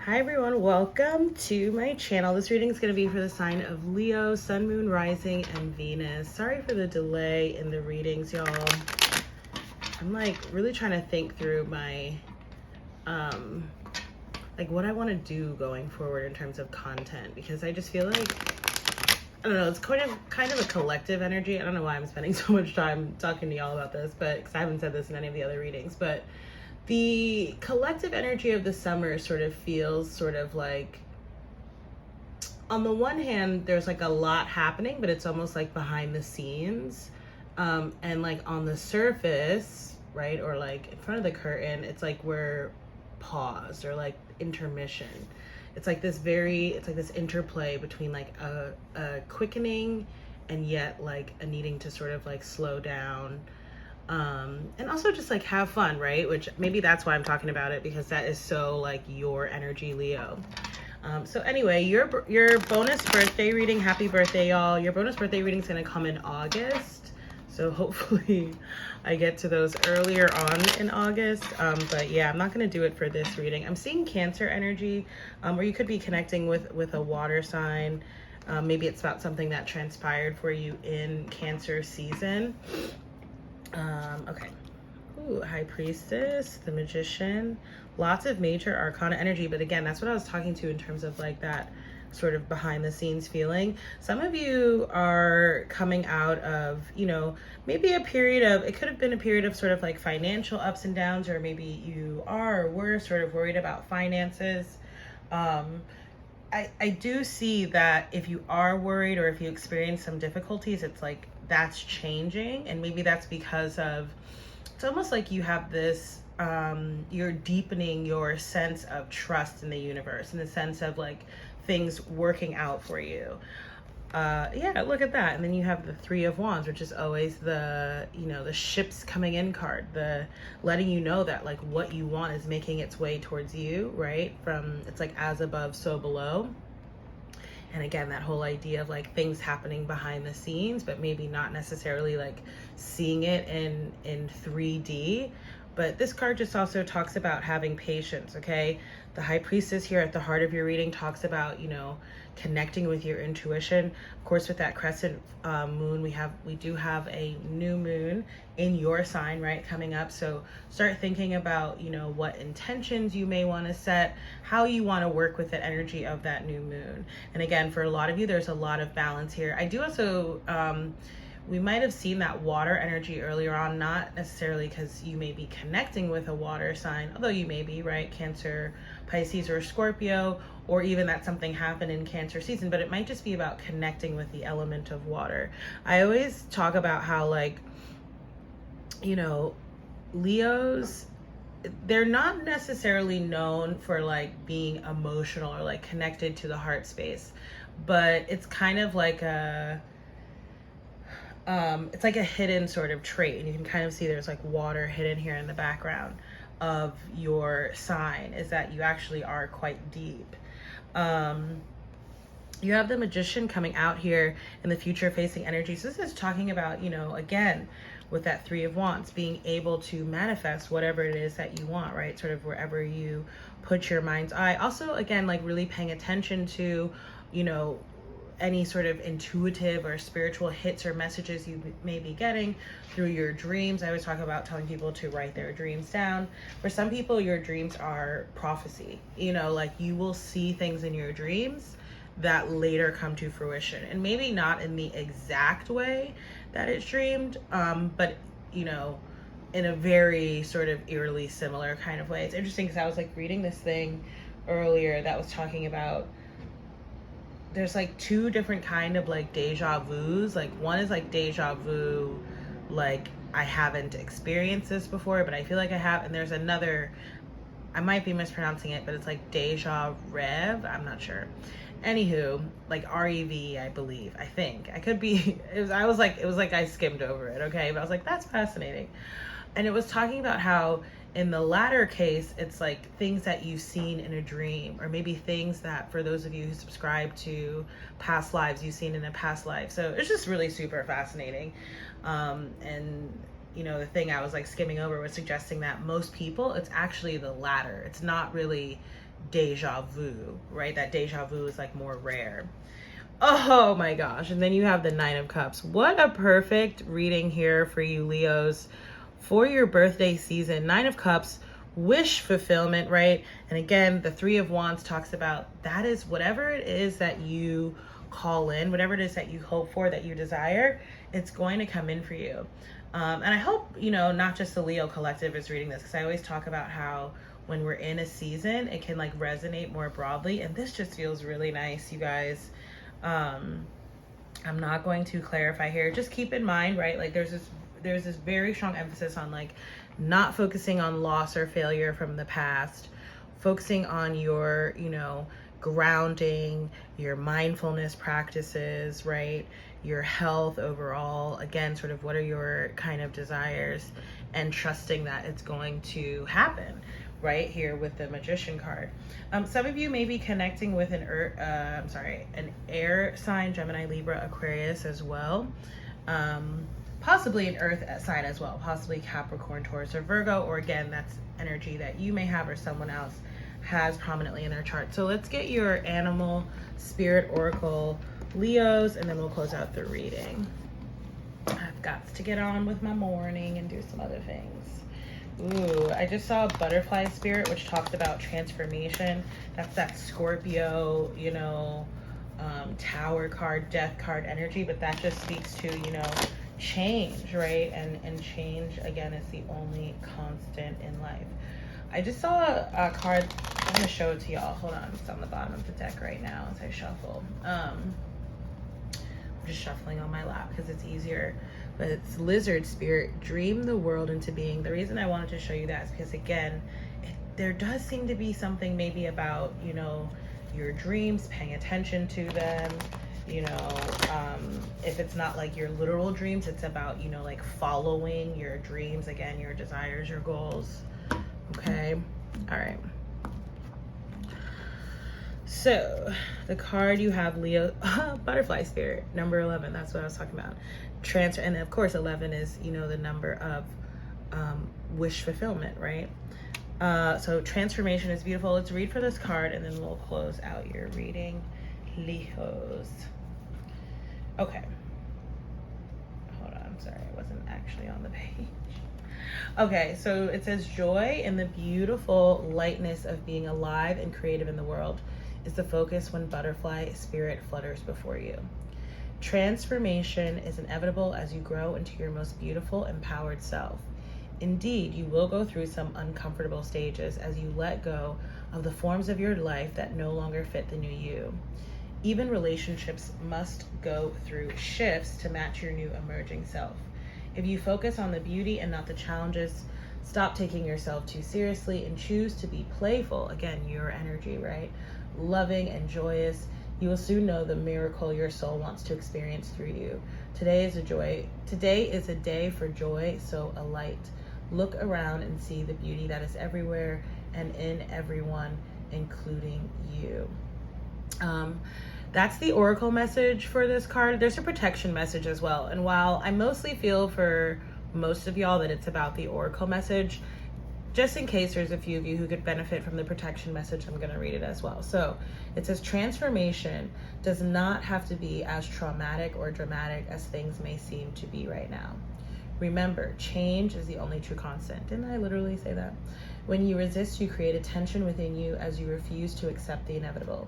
Hi everyone, welcome to my channel. This reading is going to be for the sign of Leo, Sun, Moon, Rising, and Venus. Sorry for the delay in the readings, y'all. I'm like really trying to think through my, like what I want to do going forward in terms of content, because I just feel like, I don't know, it's kind of a collective energy. I don't know why I'm spending so much time talking to y'all about this, but because I haven't said this in any of the other readings, but the collective energy of the summer sort of feels sort of like, on the one hand, there's like a lot happening, but it's almost like behind the scenes. And like on the surface, right, or like in front of the curtain, it's like we're paused or like intermission. It's like this interplay between like a quickening and yet like a needing to sort of like slow down. And also just like have fun, right? Which maybe that's why I'm talking about it, because that is so like your energy, Leo. So anyway, your bonus birthday reading, happy birthday, y'all. Your bonus birthday reading is going to come in August. So hopefully I get to those earlier on in August. But yeah, I'm not going to do it for this reading. I'm seeing Cancer energy, where you could be connecting with a water sign. Maybe it's about something that transpired for you in Cancer season. Okay. Ooh, High Priestess, the Magician, lots of major arcana energy. But again, that's what I was talking to in terms of like that sort of behind the scenes feeling. Some of you are coming out of, you know, maybe a period of, it could have been a period of sort of like financial ups and downs, or maybe you are or were sort of worried about finances. I do see that if you are worried or if you experience some difficulties, it's like that's changing. And maybe that's because of, it's almost like you have this, you're deepening your sense of trust in the universe, in the sense of like things working out for you. Yeah, look at that. And then you have the Three of Wands, which is always the, you know, the ships coming in card, the letting you know that like what you want is making its way towards you, right? From, it's like as above, so below. And again, that whole idea of like things happening behind the scenes, but maybe not necessarily like seeing it in 3D. But this card just also talks about having patience, okay? The High Priestess here at the heart of your reading talks about, you know, connecting with your intuition. Of course, with that crescent moon, we do have a new moon in your sign, right, coming up. So start thinking about, you know, what intentions you may want to set, how you want to work with the energy of that new moon. And again, for a lot of you, there's a lot of balance here. I do also, we might have seen that water energy earlier on, not necessarily because you may be connecting with a water sign, although you may be, right? Cancer, Pisces, or Scorpio, or even that something happened in Cancer season, but it might just be about connecting with the element of water. I always talk about how, like, you know, Leos, they're not necessarily known for like being emotional or like connected to the heart space, but it's kind of like it's like a hidden sort of trait, and you can kind of see there's like water hidden here in the background of your sign, is that you actually are quite deep. You have the Magician coming out here in the future facing energy. So this is talking about, you know, again, with that Three of Wands, being able to manifest whatever it is that you want, right? Sort of wherever you put your mind's eye. Also, again, like really paying attention to, you know, any sort of intuitive or spiritual hits or messages you may be getting through your dreams. I always talk about telling people to write their dreams down. For some people, your dreams are prophecy. You know, like you will see things in your dreams that later come to fruition, and maybe not in the exact way that it's dreamed, but you know, in a very sort of eerily similar kind of way. It's interesting because I was like reading this thing earlier that was talking about, there's like two different kind of like deja vus. Like one is like deja vu, like I haven't experienced this before, but I feel like I have. And there's another, I might be mispronouncing it, but it's like deja rev. I'm not sure. Anywho, like REV, I believe. I think I could be. It was like I skimmed over it. Okay, but I was like, that's fascinating. And it was talking about how in the latter case, it's like things that you've seen in a dream, or maybe things that, for those of you who subscribe to past lives, you've seen in a past life. So it's just really super fascinating. And the thing I was like skimming over was suggesting that most people, it's actually the latter. It's not really deja vu, right? That deja vu is like more rare. Oh my gosh. And then you have the Nine of Cups. What a perfect reading here for you Leos for your birthday season. Nine of Cups, wish fulfillment, right? And again, the Three of Wands talks about that is whatever it is that you call in, whatever it is that you hope for, that you desire, it's going to come in for you. And I hope, not just the Leo collective is reading this, because I always talk about how when we're in a season, it can like resonate more broadly. And this just feels really nice, you guys. I'm not going to clarify here. Just keep in mind, right? Like there's this very strong emphasis on like not focusing on loss or failure from the past, focusing on your, grounding, your mindfulness practices, right? Your health overall. Again, sort of what are your kind of desires, and trusting that it's going to happen. Right here with the Magician card. Some of you may be connecting with an air sign, Gemini, Libra, Aquarius as well. Possibly an earth sign as well, possibly Capricorn, Taurus, or Virgo, or again, that's energy that you may have or someone else has prominently in their chart. So let's get your animal spirit oracle Leos, and then we'll close out the reading. I've got to get on with my morning and do some other things. Ooh, I just saw a butterfly spirit, which talks about transformation. That's that Scorpio, tower card, death card energy, but that just speaks to, change, right? And change, again, is the only constant in life. I just saw a card. I'm going to show it to y'all. Hold on. It's on the bottom of the deck right now as I shuffle. I'm just shuffling on my lap because it's easier. But it's lizard spirit, dream the world into being. The reason I wanted to show you that is because, again, there does seem to be something maybe about, your dreams, paying attention to them. If it's not like your literal dreams, it's about, like following your dreams, again, your desires, your goals. Okay. All right. So the card you have, Leo, butterfly spirit, number 11. That's what I was talking about. Transfer, and of course 11 is the number of wish fulfillment, right? So transformation is beautiful. Let's read for this card and then we'll close out your reading, Leos. Okay, hold on, sorry, I wasn't actually on the page. Okay, so it says joy in the beautiful lightness of being alive and creative in the world is the focus when butterfly spirit flutters before you. Transformation is inevitable as you grow into your most beautiful, empowered self. Indeed, you will go through some uncomfortable stages as you let go of the forms of your life that no longer fit the new you. Even relationships must go through shifts to match your new emerging self. If you focus on the beauty and not the challenges, stop taking yourself too seriously and choose to be playful. Again, your energy, right? Loving and joyous. You will soon know the miracle your soul wants to experience through you. Today is a day for joy, so alight. Look around and see the beauty that is everywhere and in everyone, including you. That's the oracle message for this card. There's a protection message as well. And while I mostly feel for most of y'all that it's about the oracle message, just in case there's a few of you who could benefit from the protection message, I'm going to read it as well. So it says transformation does not have to be as traumatic or dramatic as things may seem to be right now. Remember, change is the only true constant. Didn't I literally say that? When you resist, you create a tension within you as you refuse to accept the inevitable.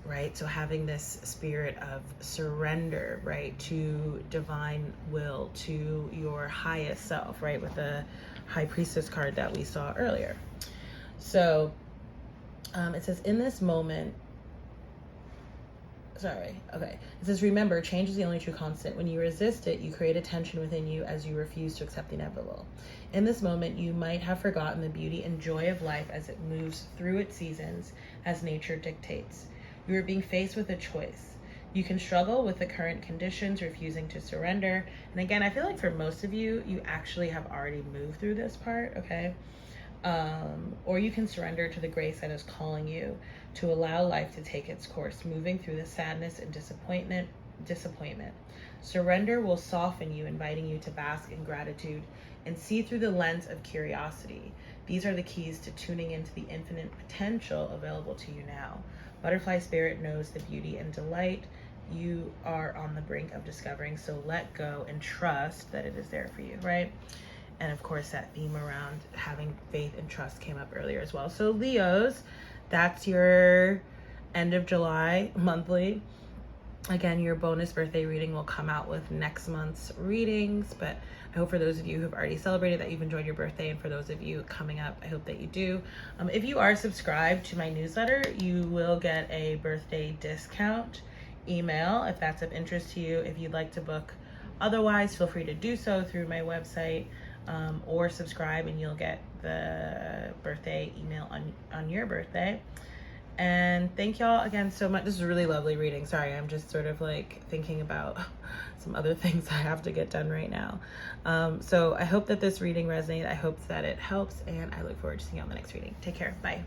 Right? So having this spirit of surrender, right, to divine will, to your highest self, right, with the High Priestess card that we saw earlier. So it says, in this moment, it says, remember, change is the only true constant. When you resist it, you create a tension within you as you refuse to accept the inevitable. In this moment, you might have forgotten the beauty and joy of life as it moves through its seasons, as nature dictates. You are being faced with a choice. You can struggle with the current conditions, refusing to surrender. And again, I feel like for most of you, you actually have already moved through this part, okay? Or you can surrender to the grace that is calling you to allow life to take its course, moving through the sadness and disappointment disappointment. Surrender will soften you, inviting you to bask in gratitude and see through the lens of curiosity. These are the keys to tuning into the infinite potential available to you now. Butterfly spirit knows the beauty and delight you are on the brink of discovering, so let go and trust that it is there for you, right? And of course, that theme around having faith and trust came up earlier as well. So Leos, that's your end of July monthly. Again, your bonus birthday reading will come out with next month's readings, but I hope for those of you who have already celebrated that you've enjoyed your birthday, and for those of you coming up, I hope that you do. If you are subscribed to my newsletter, you will get a birthday discount email if that's of interest to you. If you'd like to book otherwise, feel free to do so through my website, or subscribe and you'll get the birthday email on your birthday. And thank y'all again so much. This is a really lovely reading. Sorry, I'm just sort of like thinking about some other things I have to get done right now. So I hope that this reading resonated. I hope that it helps, and I look forward to seeing you on the next reading. Take care. Bye.